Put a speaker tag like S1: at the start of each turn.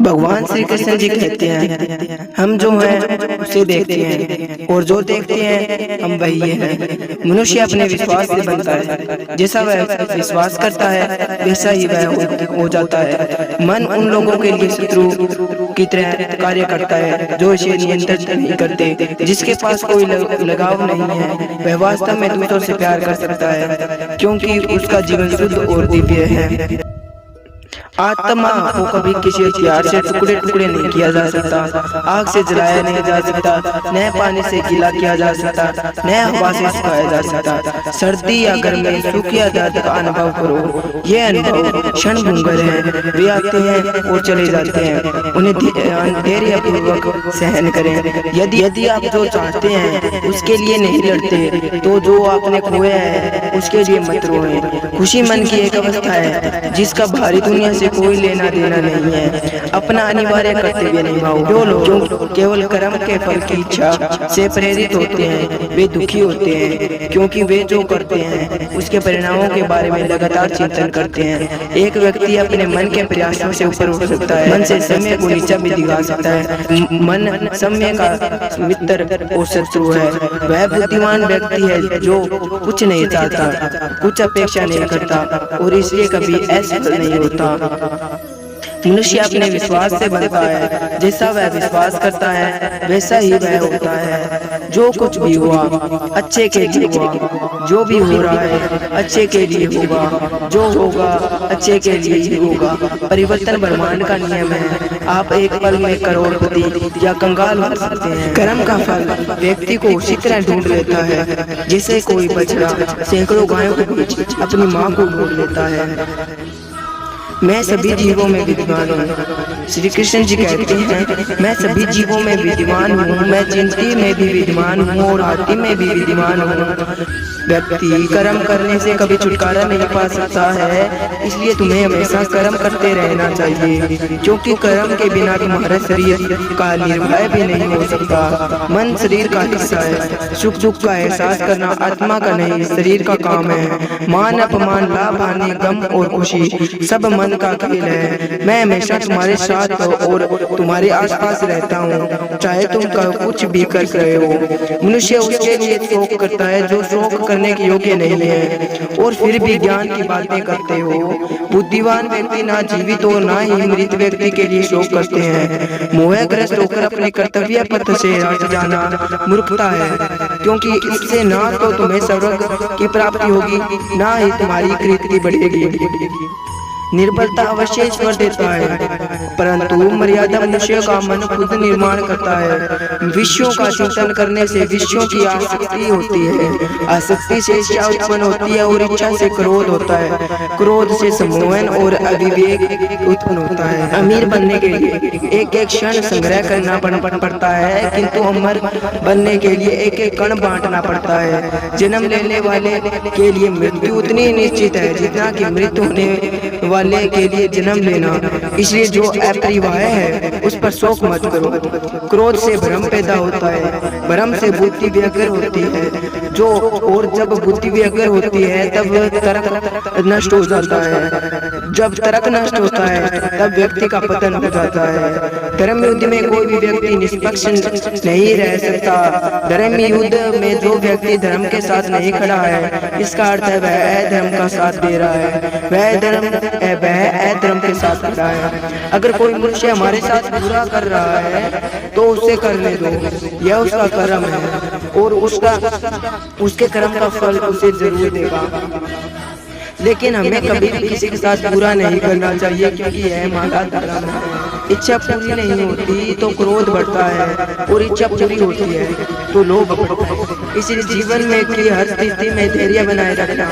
S1: भगवान श्री कृष्ण जी कहते हैं, हम जो हैं उसे देखते हैं और जो देखते हैं हम वही हैं। मनुष्य अपने विश्वास से बनता है, जैसा वह विश्वास करता है वैसा ही वह हो जाता है। मन उन लोगों के लिए शत्रु की तरह कार्य करता है जो इसे नियंत्रित नहीं करते। जिसके पास कोई लगाव नहीं है वह वास्तव में दूसरों से प्यार कर सकता है, क्योंकि उसका जीवन शुद्ध और दिव्य है। आत्मा को कभी किसी हथियार से टुकड़े टुकड़े नहीं किया जा सकता, आग से जलाया नहीं जा सकता, न पानी से गीला किया जा सकता, न हवा से सुखाया जा सकता। सर्दी या गर्मी, सुख या दर्द का अनुभव करो। ये अनुभव क्षण भंगुर है, वे आते हैं और चले जाते हैं। उन्हें धैर्यपूर्वक सहन करें। यदि आप जो चाहते हैं उसके लिए नहीं लड़ते तो जो आपने खोया है उसके लिए मत रोएं। खुशी मन की एक अवस्था है जिसका भारी दुनिया से कोई लेना देना नहीं है। अपना अनिवार्य कर्तव्य निभाओ। जो लोग केवल कर्म के फल की इच्छा से प्रेरित होते हैं वे दुखी होते हैं, क्योंकि वे जो करते हैं उसके परिणामों के बारे में लगातार चिंतन करते हैं। एक व्यक्ति अपने मन के प्रयासों से ऊपर उठ सकता है, मन से समय को नीचा भी दिखा सकता है। मन समय का मित्र और शत्रु है। वह बुद्धिमान व्यक्ति है जो कुछ नहीं चाहता, कुछ अपेक्षा नहीं करता और इसलिए कभी असफल नहीं होता। मनुष्य अपने विश्वास से बनता है, जैसा वह विश्वास करता है वैसा ही वह होता है। जो कुछ भी हुआ अच्छे के लिए हुआ, जो भी हो रहा है अच्छे के लिए होगा, जो होगा अच्छे के लिए ही होगा। परिवर्तन ब्रह्मांड का नियम है। आप एक पल में करोड़पति या कंगाल हो सकते हैं। कर्म का फल व्यक्ति को उसी तरह ढूंढ लेता है जैसे कोई बछड़ा सैकड़ों गायों के बीच अपनी माँ को ढूंढ लेता है। मैं सभी जीवों में विद्यमान हूँ। श्री कृष्ण जी कहते हैं, मैं सभी जीवों में विद्यमान हूँ। मैं चिंटी में भी विद्यमान हूँ और हाथी में भी विद्यमान हूँ। व्यक्ति कर्म करने से कभी छुटकारा नहीं पा सकता है, इसलिए तुम्हें हमेशा कर्म करते रहना चाहिए, क्योंकि कर्म के बिना तुम्हारा शरीर का निर्वाह भी नहीं हो सकता। मन शरीर का हिस्सा है। सुख दुख का एहसास करना आत्मा का नहीं शरीर का काम है। मान अपमान, लाभ हानि, गम और खुशी सब मन का खेल है। मैं हमेशा तुम्हारे साथ और तुम्हारे आसपास रहता हूँ, चाहे तुम कुछ भी कर रहे हो। मनुष्य उसके लिए शोक करता है जो शोक करने के योग्य नहीं है, और फिर भी ज्ञान की बातें करते हो। बुद्धिमान व्यक्ति ना जीवित हो ना ही मृत व्यक्ति के लिए शोक करते हैं। मोहग्रस्त होकर अपने कर्तव्य पथ से हट जाना मूर्खता है, क्योंकि इससे ना तो तुम्हें स्वर्ग की प्राप्ति होगी ना ही तुम्हारी कीर्ति बढ़ेगी। निर्बलता अवश्य ईश्वर देता है, परंतु मर्यादा मनुष्य का मन खुद निर्माण करता है। विषयों का चिंतन करने से विषयों की आसक्ति होती है, आसक्ति से इच्छा उत्पन्न होती है और इच्छा से क्रोध होता है, क्रोध से सम्मोहन और अविवेक उत्पन्न होता है। अमीर बनने के लिए एक एक क्षण संग्रह करना पड़ता है, किंतु अमर बनने के लिए एक एक कण बांटना पड़ता है। जन्म लेने वाले के लिए मृत्यु उतनी निश्चित है जितना कि मृत होने वाले के लिए जन्म लेना। इसलिए जो अपरिवाह है उस पर शोक मत करो। क्रोध से भ्रम पैदा होता है, भ्रम से बुद्धि व्यग्र होती है, जो और जब बुद्धि व्यग्र होती है तब तर्क नष्ट हो जाता है। जब तर्क नष्ट होता है तब व्यक्ति का पतन हो जाता है। धर्म युद्ध में कोई भी व्यक्ति निष्पक्ष नहीं रह सकता। धर्म युद्ध में जो व्यक्ति धर्म के साथ नहीं खड़ा है, इसका अर्थ है वह अधर्म का साथ दे रहा है, वह अधर्म के साथ खड़ा है। अगर कोई मनुष्य हमारे साथ बुरा कर रहा है तो उसे करने दो, यह उसका कर्म है और उसके कर्म का फल उसे जरूर देगा। लेकिन हमें कभी भी किसी के साथ बुरा नहीं करना चाहिए, क्योंकि यह हमारा धर्म है। इच्छा पूरी नहीं होती तो क्रोध बढ़ता है और इच्छा पूरी होती है तो लोभ बढ़ता है। इसलिए जीवन में की हर स्थिति में धैर्य बनाए रखना